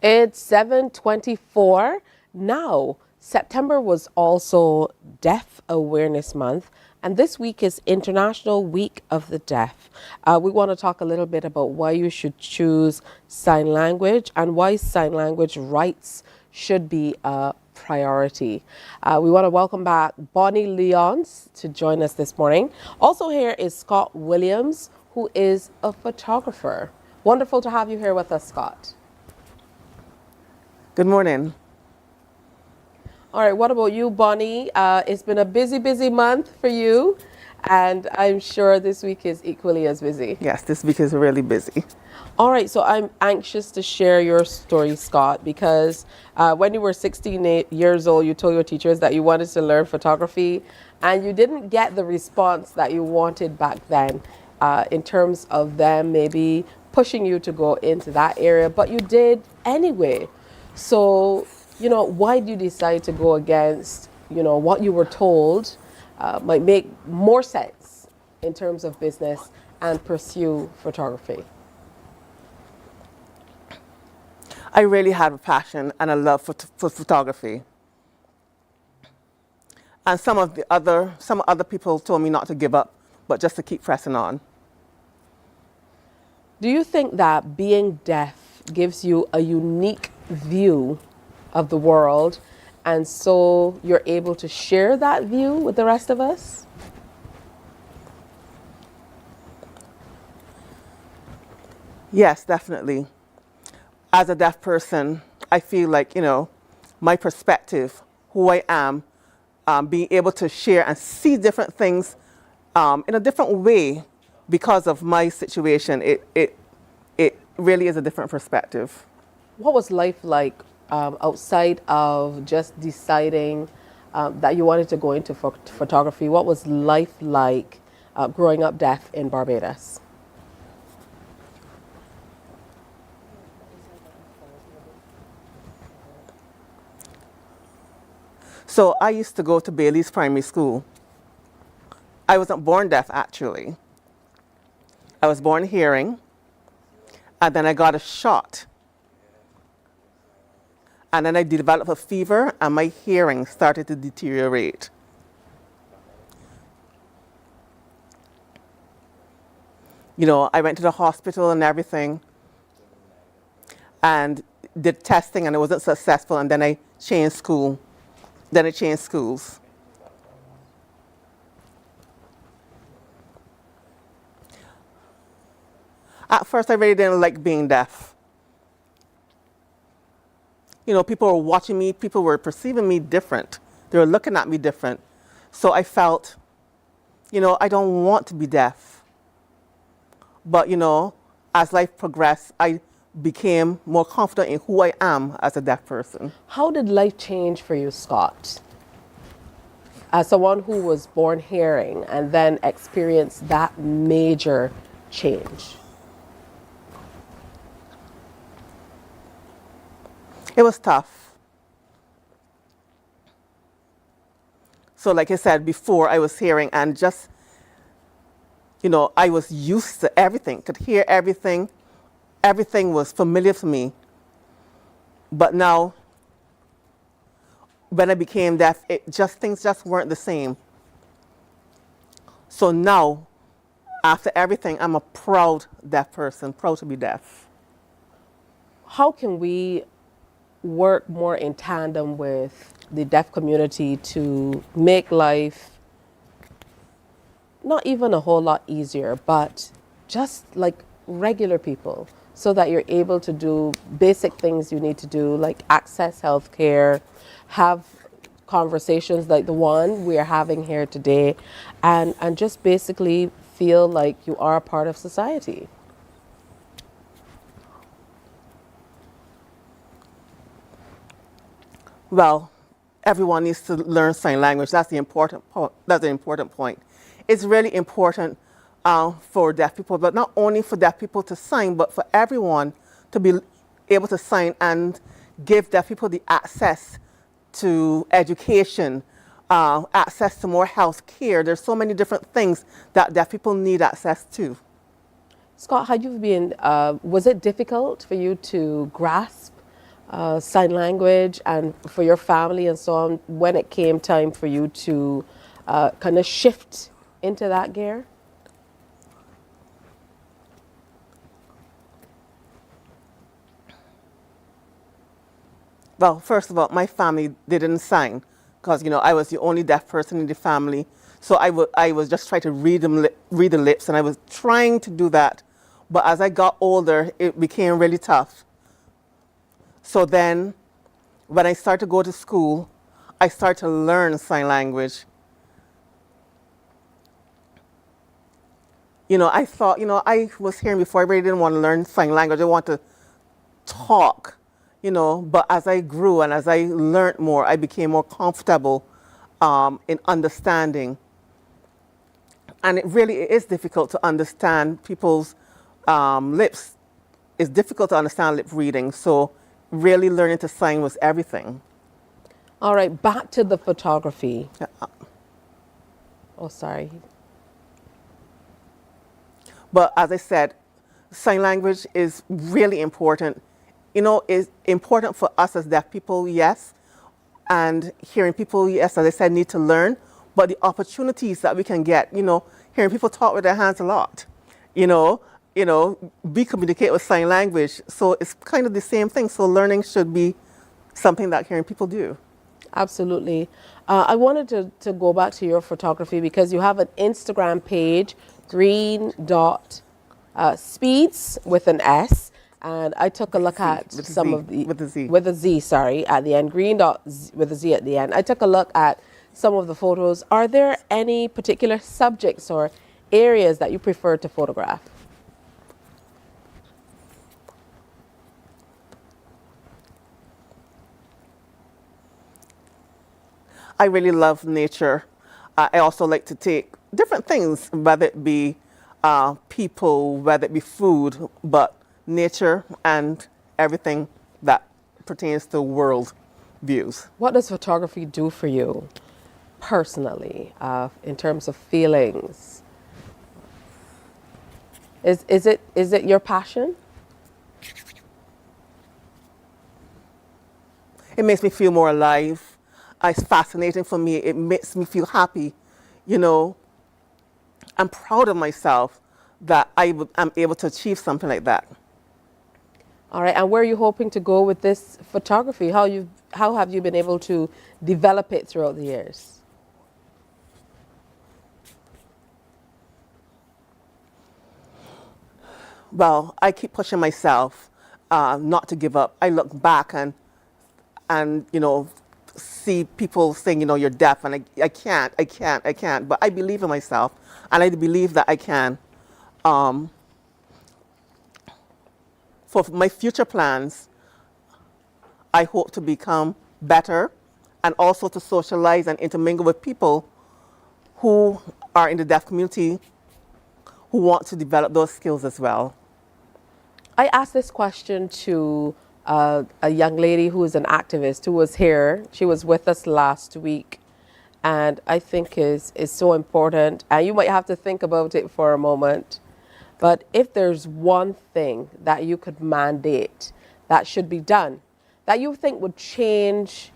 It's 7:24 now. September was also Deaf Awareness Month, and this week is International Week of the Deaf. We want to talk a little bit about why you should choose sign language and why sign language rights should be a priority. We want to welcome back Bonnie Leons to join us this morning. Also here is Scott Williams, who is a photographer. Wonderful to have you here with us, Scott. Good morning. All right, what about you, Bonnie? It's been a busy, busy month for you, and I'm sure this week is equally as busy. Yes, this week is really busy. All right, so I'm anxious to share your story, Scott, because when you were 16 years old, you told your teachers that you wanted to learn photography, and you didn't get the response that you wanted back then in terms of them maybe pushing you to go into that area, but you did anyway. So, why did you decide to go against, what you were told might make more sense in terms of business and pursue photography? I really had a passion and a love for photography. And some other people told me not to give up, but just to keep pressing on. Do you think that being deaf gives you a unique view of the world, and so you're able to share that view with the rest of us? Yes, definitely. As a deaf person, I feel like, my perspective, who I am, being able to share and see different things in a different way because of my situation, it really is a different perspective. What was life like outside of just deciding that you wanted to go into photography? What was life like growing up deaf in Barbados? So I used to go to Bailey's Primary School. I wasn't born deaf, actually. I was born hearing, and then I got a shot. And then I developed a fever, and my hearing started to deteriorate. I went to the hospital and everything, and did testing, and it wasn't successful, and then I changed school. Then I changed schools. At first, I really didn't like being deaf. People were watching me, people were perceiving me different. They were looking at me different. So I felt, I don't want to be deaf. But, as life progressed, I became more confident in who I am as a deaf person. How did life change for you, Scott? As someone who was born hearing and then experienced that major change. It was tough. So like I said before, I was hearing and just, I was used to everything, could hear everything. Everything was familiar to me. But now, when I became deaf, things just weren't the same. So now, after everything, I'm a proud deaf person, proud to be deaf. How can we work more in tandem with the deaf community to make life not even a whole lot easier, but just like regular people, so that you're able to do basic things you need to do, like access healthcare, have conversations like the one we are having here today, and just basically feel like you are a part of society? Well, everyone needs to learn sign language. That's the important point. That's the important point. It's really important for deaf people, but not only for deaf people to sign, but for everyone to be able to sign and give deaf people the access to education, access to more health care. There's so many different things that deaf people need access to. Scott, how you've been, was it difficult for you to grasp sign language and for your family and so on when it came time for you to kind of shift into that gear? Well, first of all, my family didn't sign because I was the only deaf person in the family. So I was just trying to read the lips, and I was trying to do that. But as I got older, it became really tough. So then, when I started to go to school, I started to learn sign language. I thought, I was hearing before, I really didn't want to learn sign language. I want to talk, but as I grew and as I learned more, I became more comfortable in understanding. And it really is difficult to understand people's lips. It's difficult to understand lip reading. So really learning to sign was everything. All right, back to the photography. Oh, sorry. But as I said, sign language is really important. It's important for us as deaf people, yes. And hearing people, yes, as I said, need to learn. But the opportunities that we can get, hearing people talk with their hands a lot, we communicate with sign language. So it's kind of the same thing. So learning should be something that hearing people do. Absolutely. I wanted to go back to your photography because you have an Instagram page, green dot speeds with an S. And I took a look at some of the with a Z, sorry, at the end. Green dot with a Z at the end. I took a look at some of the photos. Are there any particular subjects or areas that you prefer to photograph? I really love nature. I also like to take different things, whether it be people, whether it be food, but nature and everything that pertains to world views. What does photography do for you personally in terms of feelings? Is it your passion? It makes me feel more alive. It's fascinating for me. It makes me feel happy. I'm proud of myself that I'm able to achieve something like that. All right, and where are you hoping to go with this photography? How have you been able to develop it throughout the years? Well, I keep pushing myself not to give up. I look back and see people saying, you're deaf, and I can't. But I believe in myself, and I believe that I can. For my future plans, I hope to become better and also to socialize and intermingle with people who are in the deaf community who want to develop those skills as well. I asked this question to a young lady who is an activist who was here. She was with us last week, and I think is so important. And you might have to think about it for a moment. But if there's one thing that you could mandate that should be done, that you think would change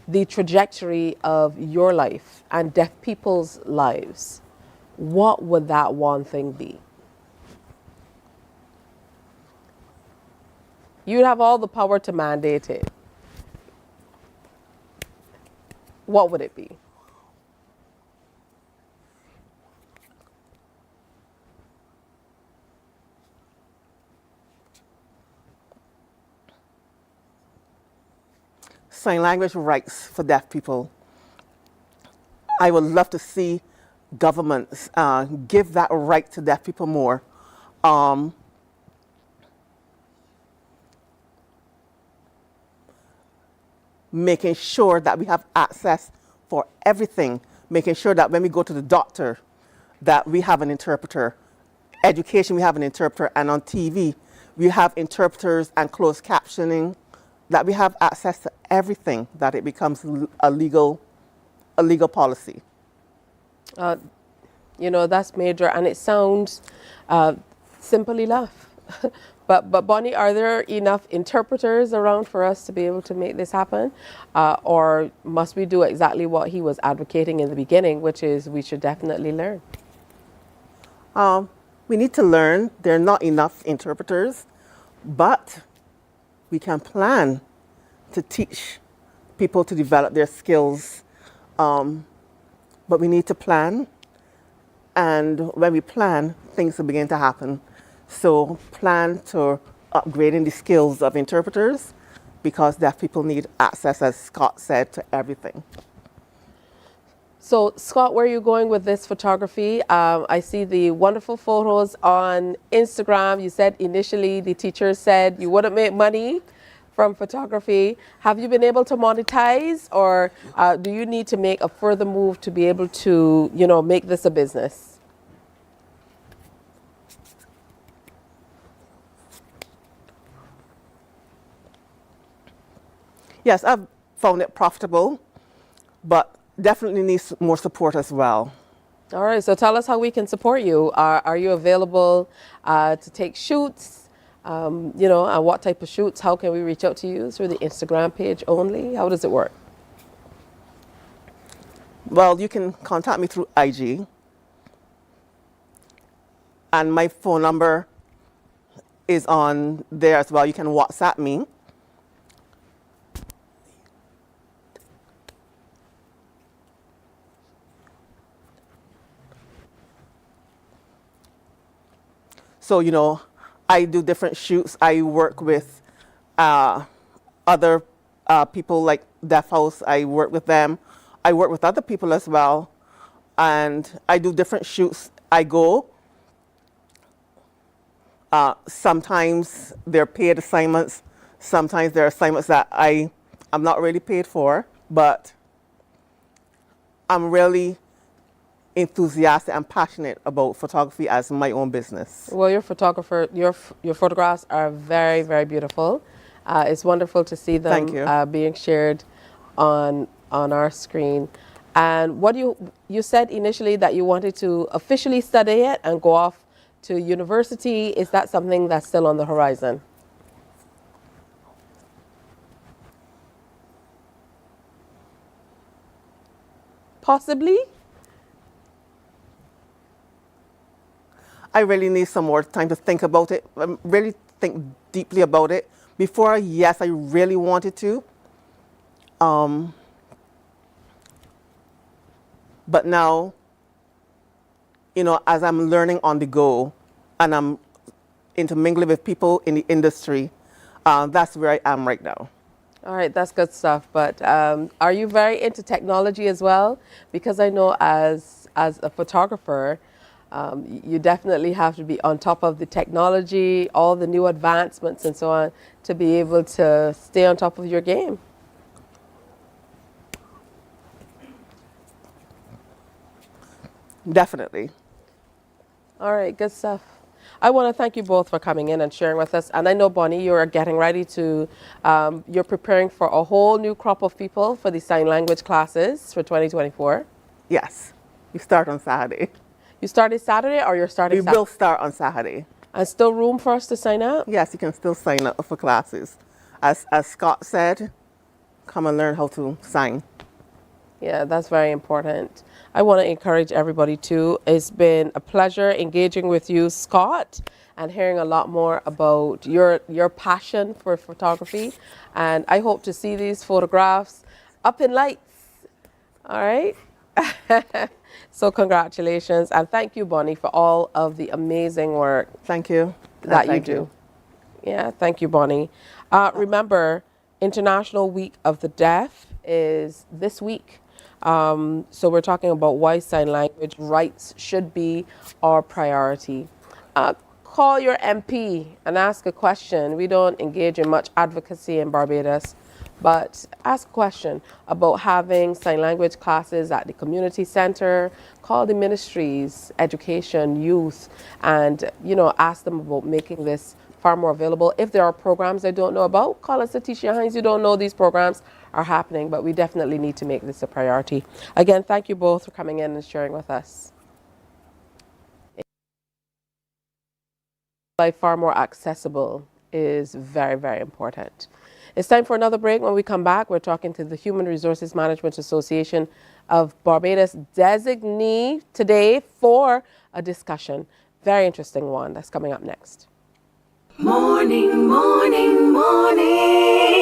the trajectory of your life and deaf people's lives, what would that one thing be? You'd have all the power to mandate it. What would it be? Sign language rights for deaf people. I would love to see governments give that right to deaf people more. Making sure that we have access for everything, making sure that when we go to the doctor, that we have an interpreter. Education, we have an interpreter, and on TV, we have interpreters and closed captioning, that we have access to everything, that it becomes a legal policy. That's major, and it sounds simple enough. But Bonnie, are there enough interpreters around for us to be able to make this happen? Or must we do exactly what he was advocating in the beginning, which is we should definitely learn? We need to learn. There are not enough interpreters, but we can plan to teach people to develop their skills. But we need to plan, and when we plan, things will begin to happen. So plan to upgrading the skills of interpreters, because deaf people need access, as Scott said, to everything. So, Scott, where are you going with this photography? I see the wonderful photos on Instagram. You said initially the teacher said you wouldn't make money from photography. Have you been able to monetize, or do you need to make a further move to be able to, make this a business? Yes, I've found it profitable, but definitely needs more support as well. All right, so tell us how we can support you. Are you available to take shoots? And what type of shoots? How can we reach out to you? Through the Instagram page only? How does it work? Well, you can contact me through IG, and my phone number is on there as well. You can WhatsApp me. So, I do different shoots. I work with other people like Deaf House. I work with them. I work with other people as well. And I do different shoots. I go. Sometimes they're paid assignments. Sometimes they're assignments that I'm not really paid for. But I'm really enthusiastic and passionate about photography as my own business. Well, your photographs are very, very beautiful. It's wonderful to see them Thank you. Being shared on our screen. And what you said initially that you wanted to officially study it and go off to university. Is that something that's still on the horizon? Possibly. I really need some more time to think about it, really think deeply about it. Before, yes, I really wanted to. But now, as I'm learning on the go and I'm intermingling with people in the industry, that's where I am right now. All right, that's good stuff. But are you very into technology as well? Because I know as a photographer, you definitely have to be on top of the technology, all the new advancements and so on, to be able to stay on top of your game. Definitely. All right, good stuff. I want to thank you both for coming in and sharing with us. And I know, Bonnie, you're getting ready to, you're preparing for a whole new crop of people for the sign language classes for 2024. Yes. We start on Saturday. You started Saturday, or you're starting We will start on Saturday. And still room for us to sign up? Yes, you can still sign up for classes. As Scott said, come and learn how to sign. Yeah, that's very important. I want to encourage everybody too. It's been a pleasure engaging with you, Scott, and hearing a lot more about your passion for photography. And I hope to see these photographs up in lights. All right? So congratulations, and thank you, Bonnie, for all of the amazing work Thank you. that you do. Yeah, thank you, Bonnie. Remember, International Week of the Deaf is this week. So we're talking about why sign language rights should be our priority. Call your MP and ask a question. We don't engage in much advocacy in Barbados, but ask a question about having sign language classes at the community center. Call the ministries, education, youth, and ask them about making this far more available. If there are programs they don't know about, call us at Tisha Hines. You don't know these programs are happening, but we definitely need to make this a priority. Again, thank you both for coming in and sharing with us. life far more accessible is very, very important. It's time for another break. When we come back, we're talking to the Human Resources Management Association of Barbados designee today for a discussion. Very interesting one that's coming up next. Morning, morning, morning.